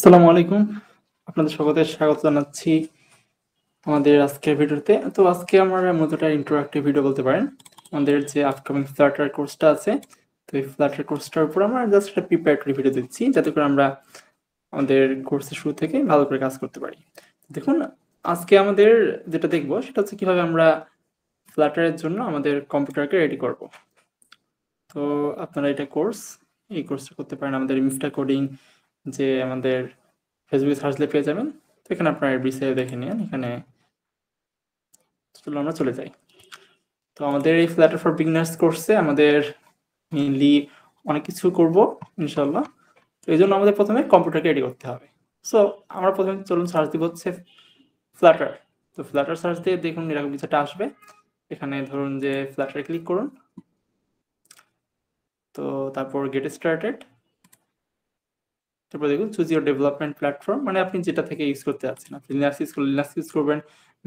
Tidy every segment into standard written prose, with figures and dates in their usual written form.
আসসালামু আলাইকুম। আপনাদের সকলকে স্বাগত জানাচ্ছি আমাদের আজকের ভিডিওতে। তো আজকে আমরা মূলত একটা ইন্টারঅ্যাক্টিভ ভিডিও বলতে পারেন। আমাদের যে আপকামিং ফ্লাটার কোর্সটা আছে, তো এই ফ্লাটার কোর্সটার উপর আমরা জাস্ট একটা প্রিপারেটরি ভিডিও দিচ্ছি, যাতে করে আমরা আমাদের কোর্সের শুরু থেকে ভালো করে কাজ করতে পারি। দেখুন, আজকে আমাদের যেটা দেখবো সেটা হচ্ছে কিভাবে আমরা ফ্লাটারের জন্য আমাদের কম্পিউটারকে রেডি করব। তো আপনারা এটা এই কোর্সটা করতে পারেন আমাদের মিফটা কোডিং যে আমাদের ফেসবুকে সার্চ দিলে পেয়ে যাবেন। তো এখানে আপনার বিষয়ে দেখে নিন। এখানে আমরা চলে যাই। তো আমাদের এই ফ্ল্যাটার ফর বিগিনার্স কোর্সে আমাদের মেইনলি অনেক কিছু করব ইনশাল্লাহ। তো এই জন্য আমাদের প্রথমে কম্পিউটারকে রেডি করতে হবে। সো আমরা প্রথমে চলুন সার্চ দিব হচ্ছে ফ্ল্যাটার। তো ফ্ল্যাটার সার্চ দিয়ে দেখুন এরকম কিছুটা আসবে। এখানে ধরুন যে ফ্ল্যাটারে ক্লিক করুন। তো তারপর গেট স্টার্টেড। তারপর দেখুন চুজ ইউর ডেভেলপমেন্ট প্ল্যাটফর্ম, মানে আপনি যেটা থেকে ইউজ করতে যাচ্ছেন। আপনি লিনাক্স ইউজ করলে লিনাক্স ইউজ করবেন,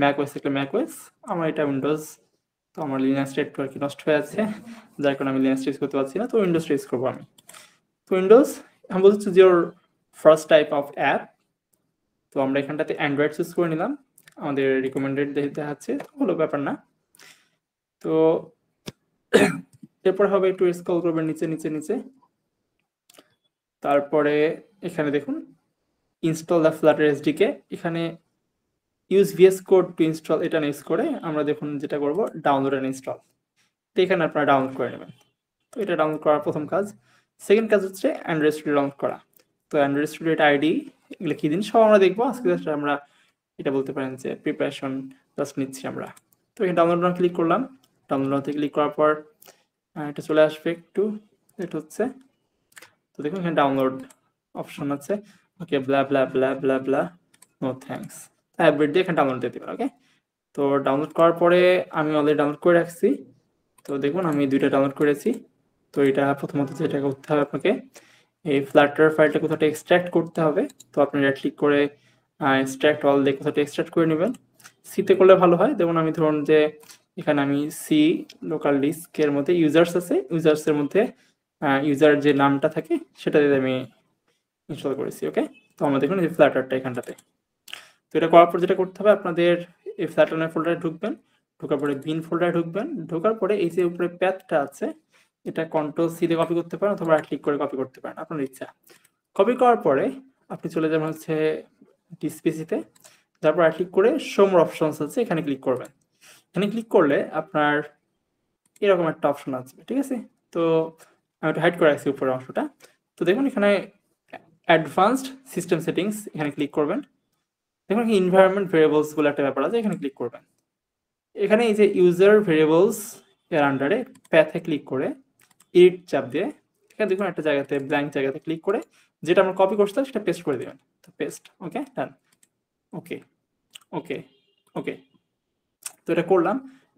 ম্যাক ওএস থাকলে ম্যাক ওএস। আমার এটা উইন্ডোজ, তো আমার লিনাক্সটা একটু আর কি নষ্ট হয়ে আছে, যার কারণে আমি লিনাক্সটা ইউজ করতে পারছি না। তো উইন্ডোজটা ইউজ করবো আমি। তো উইন্ডোজ আমি বলছি choose your first type of app. তো আমরা এখানটাতে অ্যান্ড্রয়েড চুজ করে নিলাম, আমাদের রিকমেন্ডেড দেখাচ্ছে, হলো ব্যাপার না। তো এরপর হবে একটু স্ক্রল করবেন নিচে নিচে নিচে। তারপরে এখানে দেখুন ইনস্টল দ্য ফ্লাটার এসডিকে। এখানে use VS code to install, এটা ইউজ করে আমরা দেখুন যেটা করব ডাউনলোড অ্যান্ড ইনস্টল। তো এখানে আপনারা ডাউনলোড করে নেবেন। তো এটা ডাউনলোড করার প্রথম কাজ। সেকেন্ড কাজ হচ্ছে অ্যান্ড্রয়েড স্টুডিও ডাউনলোড করা। তো অ্যান্ড্রয়েড স্টুডিও এটা আইডি, এগুলো কী দিন সব আমরা দেখবো আজকে। জাস্ট আমরা এটা বলতে পারেন যে প্রিপারেশন জাস্ট নিচ্ছি আমরা। তো এখানে ডাউনলোড নাও ক্লিক করলাম। ডাউনলোড নাওতে ক্লিক করার পর এটা চলে আসবে একটু লেট হচ্ছে। তো দেখুন এখানে ডাউনলোড অপশন আছে। ওকে, ব্লা ব্লা ব্লা ব্লা ব্লা, নো থ্যাঙ্কস। অ্যাপডেট দিয়ে এখানে ডাউনলোড দিয়ে দেবেন। ওকে, তো ডাউনলোড করার পরে আমি অলরেডি ডাউনলোড করে রাখছি। তো দেখুন আমি দুইটা ডাউনলোড করেছি। তো এটা প্রথমত যেটা করতে হবে আপনাকে, এই ফ্ল্যাটার ফাইলটা কোথাও এক্সট্রাক্ট করতে হবে। তো আপনি রাইট ক্লিক করে এক্সট্রাক্ট অল দিয়ে কোথাও এক্সট্রাক্ট করে নেবেন। সিতে করলে ভালো হয়। যেমন আমি ধরুন যে এখানে আমি সি লোকাল ডিস্কের মধ্যে ইউজার্স আছে, ইউজার্সের মধ্যে ইউজার যে নামটা থাকে সেটা দিয়ে আমি ইনস্টল করেছি। ওকে, তো আমরা দেখুন এই ফ্ল্যাটারটা এখানটাতে। তো এটা করার পর যেটা করতে হবে আপনাদের এই ফ্ল্যাটার ফোল্ডারে ঢুকবেন। ঢোকার পরে বিন ফোল্ডারে ঢুকবেন। ঢোকার পরে এই যে উপরে প্যাথটা আছে, এটা কন্ট্রোল সি দিয়ে কপি করতে পারেন অথবা রাইট ক্লিক করে কপি করতে পারেন, আপনার ইচ্ছা। কপি করার পরে আপনি চলে যাবেন হচ্ছে ডিসপিসিতে। তারপর রাইট ক্লিক করে শো মোর অপশনস আছে, এখানে ক্লিক করবেন। এখানে ক্লিক করলে আপনার এরকম একটা অপশন আছে, ঠিক আছে। তো আমি একটু হাইড করে রাখছি উপরের অংশটা। তো দেখুন এখানে অ্যাডভান্সড সিস্টেম সেটিংস, এখানে ক্লিক করবেন। দেখুন এনভায়রনমেন্ট ভেরিয়েবলস বলে একটা ব্যাপার আছে, এখানে ক্লিক করবেন। এখানে এই যে ইউজার ভেরিয়েবলস এর আন্ডারে প্যাথে ক্লিক করে এডিট চাপ দিয়ে এখানে দেখুন একটা জায়গাতে ব্ল্যাঙ্ক জায়গাতে ক্লিক করে যেটা আমরা কপি করতে সেটা পেস্ট করে দেবেন। তো পেস্ট, ওকে ডান। ওকে ওকে ওকে, তো এটা করলাম।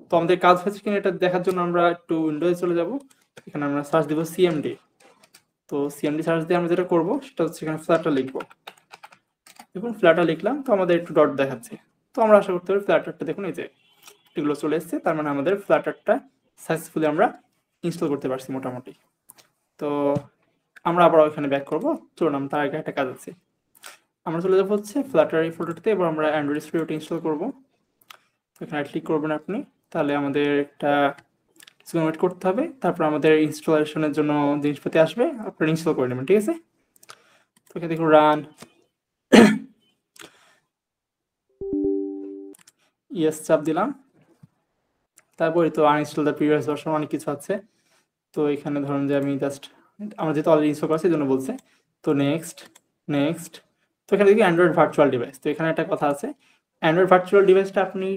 তো আমাদের কাজ হচ্ছে কিনা এটা দেখার জন্য আমরা একটু উইন্ডোজে চলে যাব। এখানে আমরা সার্চ দিব সিএমডি। তো সিএমডি সার্চ দিয়ে আমরা যেটা করবো সেটা হচ্ছে এখানে ফ্ল্যাটার লিখবো। দেখুন ফ্ল্যাটার লিখলাম, তো আমাদের একটু ডট দেখাচ্ছে। তো আমরা আশা করতে পারি ফ্ল্যাটারটা দেখুন এই যে এগুলো চলে এসছে, তার মানে আমাদের ফ্ল্যাটারটা সাকসেসফুলি আমরা ইনস্টল করতে পারছি মোটামুটি। তো আমরা আবার ওইখানে ব্যাক করবো। চলুন, তার আগে একটা কাজ আছে। আমরা চলে যাবো হচ্ছে ফ্ল্যাটার এই ফোল্ডারটিতে। এবার আমরা অ্যান্ড্রয়েড স্টুডিওটা ইনস্টল করবো। এখানে ক্লিক করবেন আপনি। তাহলে আমাদের একটা কিছুক্ষণ ওয়েট করতে হবে। তারপর আমাদের ইনস্টলেশনের জন্য জিনিসপাতি আসবে, আপনারা ইনস্টল করে নেবেন, ঠিক আছে। তো এখানে দেখুন রান, ইয়েস চাপ দিলাম। তারপরে তো আনইনস্টল দ্য প্রিভিয়াস ভার্সন অনেক কিছু আছে। তো এখানে ধরুন যে আমি জাস্ট আমরা যেহেতু অলরেডি ইনস্টল করছি এই জন্য বলছে। তো নেক্সট নেক্সট। তো এখানে দেখি অ্যান্ড্রয়েড ভার্চুয়াল ডিভাইস। তো এখানে একটা কথা আছে, অ্যান্ড্রয়েড ভার্চুয়াল ডিভাইসটা আপনি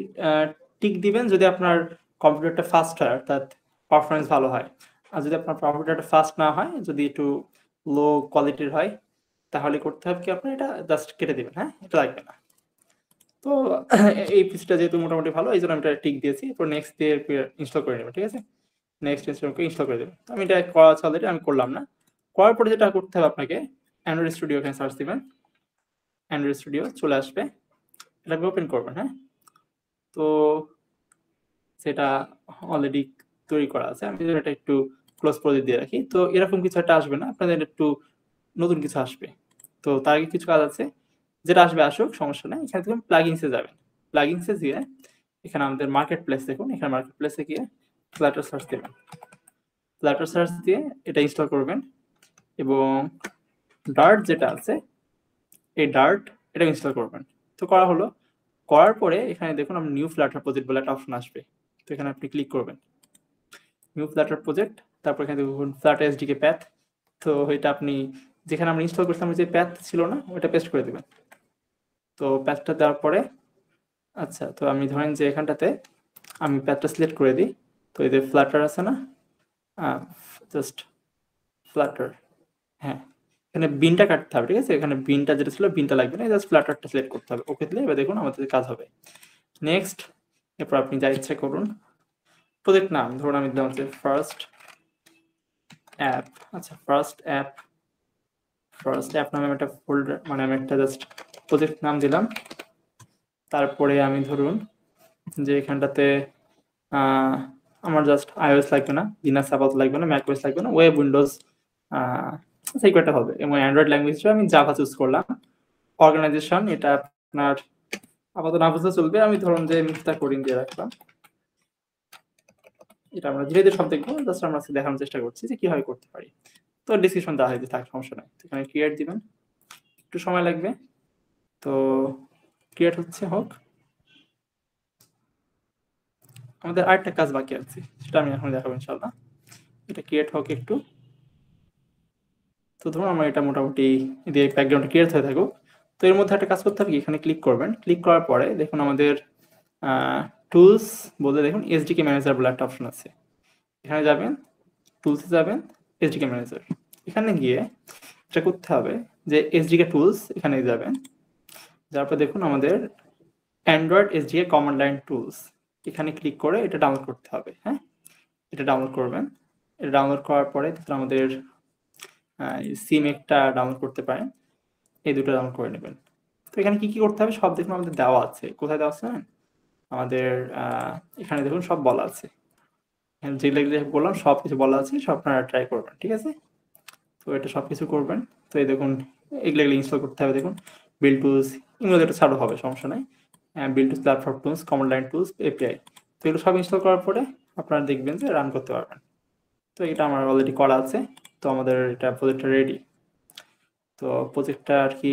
টিক দিবেন যদি আপনার কম্পিউটারটা ফাস্ট হয়, অর্থাৎ পারফরমেন্স ভালো হয়। আর যদি আপনার কম্পিউটারটা ফাস্ট না হয়, যদি একটু লো কোয়ালিটির হয়, তাহলে করতে হবে কি আপনার এটা জাস্ট কেটে দিবেন। হ্যাঁ, এটা লাগবে না। তো এই পিসটা যেহেতু মোটামুটি ভালো, এই জন্য আমি এটা টিক দিয়েছি। এরপর নেক্সট দিয়ে ইনস্টল করে নেবেন, ঠিক আছে। নেক্সট ইনস্টল করে দেবেন। আমি এটা করা আছে অলরেডি, আমি করলাম না। করার পরে যেটা করতে হবে আপনাকে, অ্যান্ড্রয়েড স্টুডিও এখানে সার্চ দিবেন। অ্যান্ড্রয়েড স্টুডিও চলে আসবে, এটাকে ওপেন করবেন। হ্যাঁ, তো সেটা অলরেডি তৈরি করা আছে। আমি এটা একটু ক্লোজ করে দিয়ে রাখি। তো এরকম কিছু একটা আসবে না, আপনাদের একটু নতুন কিছু আসবে। তো তার আগে কিছু কাজ আছে, যেটা আসবে আসুক, সমস্যা নাই। এখানে দেখুন প্লাগইনসে যাবেন, প্লাগইনসে গিয়ে এখানে আমাদের মার্কেট প্লেস দেখুন, এখানে মার্কেট প্লেসে গিয়ে ফ্লাটার সার্চ দেবেন, ফ্লাটার সার্চ দিয়ে এটা ইনস্টল করবেন এবং ডার্ট যেটা আছে এই ডার্ট এটা ইনস্টল করবেন। তো করা হলো, করার পরে এখানে দেখুন আমরা নিউ ফ্লাটার প্রজেক্ট বলে একটা অপশন আসবে, তো এখানে আপনি ক্লিক করবেন নিউ ফ্লাটার প্রজেক্ট, তারপর এখানে দেখুন ফ্লাটার এসডিকে প্যাথ, তো এটা আপনি যেখানে আমরা ইনস্টল করছিলাম যে প্যাথ ছিল না ওটা পেস্ট করে দেবেন। তো প্যাথটা দেওয়ার পরে আচ্ছা, তো আমি ধরেন যে এখানটাতে আমি প্যাথটা সিলেক্ট করে দিই, তো এই যে ফ্লাটার আছে না, জাস্ট ফ্লাটার, হ্যাঁ এখানে বিনটা কাটতে হবে, ঠিক আছে, এখানে বিনটা যেটা ছিল বিনটা লাগবে না, জাস্ট ফ্লাটারটা সিলেক্ট করতে হবে, ওকে দিলে এবার দেখুন আমাদের কাজ হবে। নেক্সট, এরপর আপনি যা ইচ্ছা করুন, প্রজেক্ট নাম ধরুন আমি দিলাম হচ্ছে ফার্স্ট অ্যাপ, আচ্ছা ফার্স্ট অ্যাপ নামে একটা ফোল্ডার, মানে আমি একটা জাস্ট প্রজেক্ট নাম দিলাম। তারপরে আমি ধরুন যে এখানটাতে আমার জাস্ট iOS লাগবে না, লিনাক্স আপাতত লাগবে না, ম্যাকওএস লাগবে না, ওয়েব উইন্ডোজ সেই কয়টা হবে, এবং অ্যান্ড্রয়েড ল্যাঙ্গুয়েজ আমি জাভা চুজ করলাম। অর্গানাইজেশন এটা আপনার আপাতত না বুঝতে চলবে, আমি ধরুন যে মিস্টার কোডিং দিয়ে রাখলাম। এটা আমরা ধীরে ধীরে সব দেখবো, জাস্ট আমরা দেখানোর চেষ্টা করছি যে কিভাবে করতে পারি। তো ডিসক্রিপশন দেওয়া হয়েছে, থাক সমস্যা নাই। এখানে ক্রিয়েট দিবেন, একটু সময় লাগবে, তো ক্রিয়েট হচ্ছে হোক। আমাদের আরেকটা কাজ বাকি আছে, সেটা আমি এখন দেখাবো ইনশাল্লাহ। এটা ক্রিয়েট হোক একটু। তো ধরুন আমার এটা মোটামুটি দিয়ে ব্যাকগ্রাউন্ড ক্রিয়েট হয়ে থাকুক। তো এর মধ্যে একটা কাজ করতে হবে কি, এখানে ক্লিক করবেন, ক্লিক করার পরে দেখুন আমাদের টুলস বলতে দেখুন এসডিকে ম্যানেজার বলে একটা অপশন আছে, এখানে যাবেন, টুলসে যাবেন, এসডিকে ম্যানেজার, এখানে গিয়ে এটা করতে হবে যে এসডিকে টুলস, এখানে যাবেন, যার পর দেখুন আমাদের Android SDK command line tools, এখানে ক্লিক করে এটা ডাউনলোড করতে হবে। হ্যাঁ, এটা ডাউনলোড করবেন, এটা ডাউনলোড করার পরে আমাদের সিম একটা ডাউনলোড করতে পারেন, এই দুটো ডাউনলোড করে নেবেন। তো এখানে কি কি করতে হবে সব দেখুন আমাদের দেওয়া আছে, কোথায় দেওয়া আছে আমাদের এখানে দেখুন সব বলা আছে, যেগুলো বললাম সব কিছু বলা আছে, সব আপনারা ট্রাই করবেন, ঠিক আছে। তো এটা সব কিছু করবেন, তো এই দেখুন এগুলো ইনস্টল করতে হবে, দেখুন বিল্ড টুলস, এগুলো এটা ছাড়ো হবে, সমস্যা নাই, build tools, platform tools, command line tools, API, তো এগুলো সব ইনস্টল করার পরে আপনারা দেখবেন যে রান করতে পারবেন। তো এটা আমার অলরেডি করা আছে, তো আমাদের এটা প্রজেক্টটা রেডি। তো প্রজেক্টটা আর কি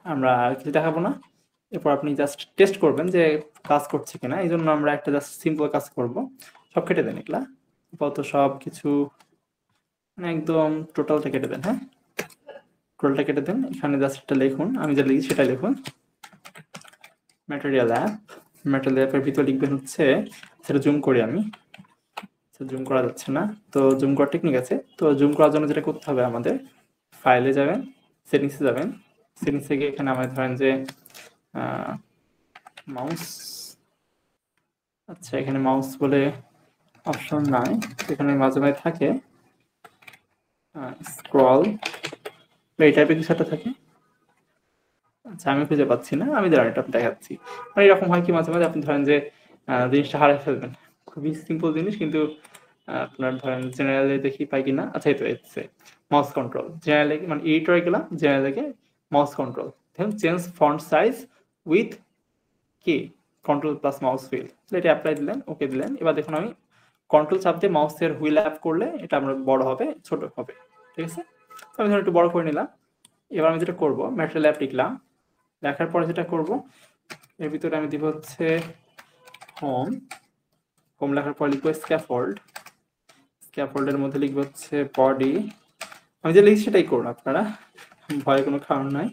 আমরা কিছু দেখাবো না, এরপর আপনি জাস্ট টেস্ট করবেন যে কাজ করছে কিনা, এই জন্য আমরা একটা জাস্ট সিম্পল কাজ করব। সব কেটে দেন এগুলা, আপাতত সব কিছু মানে একদম টোটালটা কেটে দেন। হ্যাঁ, টোটালটা কেটে দেন, এখানে জাস্ট একটা লিখুন, আমি যা লিখি সেটাই লিখুন, ম্যাটেরিয়াল অ্যাপ, ম্যাটেরিয়াল অ্যাপের ভিতর লিখবেন হচ্ছে, সেটা জুম করি আমি, জুম করা যাচ্ছে না, তো জুম করার টেকনিক আছে। তো জুম করার জন্য যেটা করতে হবে আমাদের, ফাইলে যাবেন, সেটিংসে যাবেন, সেটিংস থেকে এখানে আমাদের ধরেন যে মাউস, আচ্ছা এখানে মাউস বলে অপশন নাই, এখানে মাঝে মাঝে থাকে স্ক্রল, এই টাইপের কিছু একটা থাকে, আচ্ছা আমি খুঁজে পাচ্ছি না, আমি ধরেন এটা দেখাচ্ছি। মানে এরকম হয় কি মাঝে মাঝে আপনি ধরেন যে জিনিসটা হারিয়ে ফেলবেন, খুবই সিম্পল জিনিস, কিন্তু আপনার ধরেন জেনারেলে দেখি পাই কিনা, আচ্ছা এই তো এসছে মাউস কন্ট্রোল, জেনারেলে মানে এডিটরে গেলাম, জেনারেলে মাউস কন্ট্রোল, দেখুন চেঞ্জ ফন্ট সাইজ উইথ কি কন্ট্রোল প্লাস মাউস হুইল, এটা অ্যাপ্লাই দিলেন, ওকে দিলেন। এবার দেখুন আমি কন্ট্রোল চাপ দিয়ে মাউসের হুইল অ্যাপ করলে এটা আমরা বড় হবে ছোট হবে, ঠিক আছে। তো আমি ধরুন একটু বড় করে নিলাম। এবার আমি যেটা করবো, ম্যাটেরিয়াল অ্যাপ লিখলাম, লেখার পরে যেটা করব, এর ভিতরে আমি দিব হচ্ছে হোম, হোম লেখার পর লিখবো স্ক্যাফোল্ড, স্ক্যাফোল্ডের মধ্যে লিখবো হচ্ছে বডি, আমি যে লিখি সেটাই করুন আপনারা, ভয়ের কোনো কারণ নাই।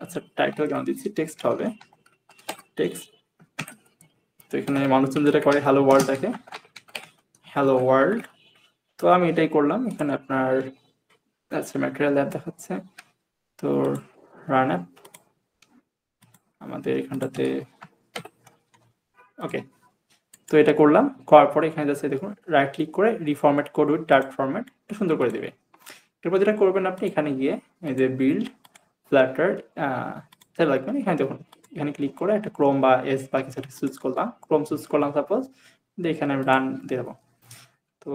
আচ্ছা টাইটেল কেন দিচ্ছি, টেক্সট হবে, টেক্সট। তো এখানে মানুষজন যেটা করে হ্যালো ওয়ার্ল্ড দেখে, হ্যালো ওয়ার্ল্ড, তো আমি এটাই করলাম। এখানে আপনার আচ্ছা ম্যাটেরিয়াল অ্যাপ দেখাচ্ছে, তো রান অ্যাপ আমাদের এখানটাতে, ওকে। তো এটা করলাম, করার পরে এখানে যাচ্ছে দেখুন রাইট ক্লিক করে রিফরম্যাট কোড উইথ ডার্ট ফরম্যাট, এটা সুন্দর করে দেবে। এরপর যেটা করবেন আপনি এখানে গিয়ে এই যে বিল্ড ফ্ল্যাটার যা লাগবেন, এখানে দেখুন এখানে ক্লিক করে একটা ক্রোম বা এস বা কিছু একটা চুজ করলাম, ক্রোম চুজ করলাম সাপোজ, এখানে আমি রান দিয়ে দেবো। তো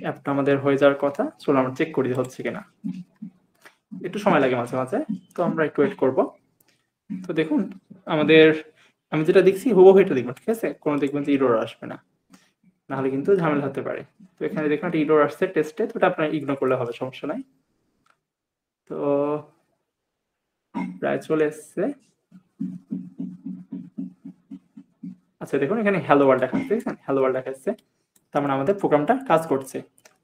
অ্যাপটা আমাদের হয়ে যাওয়ার কথা, চলো আমরা চেক করি হচ্ছে কিনা। একটু সময় লাগে মাঝে মাঝে, তো আমরা একটু ওয়েট করব। তো দেখুন আমাদের, আমি যেটা দেখছি হুবহু এটা দেখবেন, ঠিক আছে? কোনো দেখবেন যে ইরর আসবে না, নাহলে কিন্তু ঝামেলা হতে পারে। তো এখানে দেখুন একটা ইরর আসছে টেস্টে, তো ওটা আপনার ইগনোর করলে হবে, সমস্যা নাই। তো প্রায় চলে এসছে। আচ্ছা দেখুন এখানে হ্যালো ওয়ার্ল্ড দেখাচ্ছে, দেখছেন? হ্যালো ওয়ার্ল্ড দেখাচ্ছে, তার মানে আমাদের প্রোগ্রামটা কাজ করছে।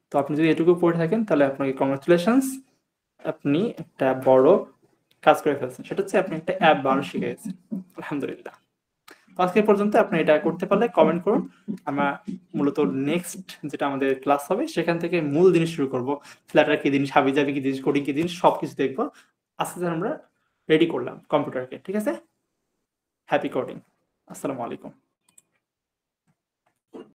তো আপনি যদি এটুকু পড়ে থাকেন তাহলে আপনাকে কংগ্রাচুলেশনস, আপনি একটা বড় কাজ করে ফেলছেন, সেটা হচ্ছে আপনি একটা অ্যাপ বানানো শিখে গেছেন। আলহামদুলিল্লাহ। তো আজকে পর্যন্ত আপনি এটা করতে পারলে কমেন্ট করুন। আমরা মূলত নেক্সট যেটা আমাদের ক্লাস হবে সেখান থেকে মূল জিনিস শুরু করব। ফ্ল্যাটার কি জিনিস, হাবিজাবি কি জিনিস, কোডিং কি জিনিস, সবকিছু দেখবো। আস্তে আস্তে আমরা রেডি করলাম কম্পিউটারকে, ঠিক আছে? Happy coding. আসসালামু আলাইকুম।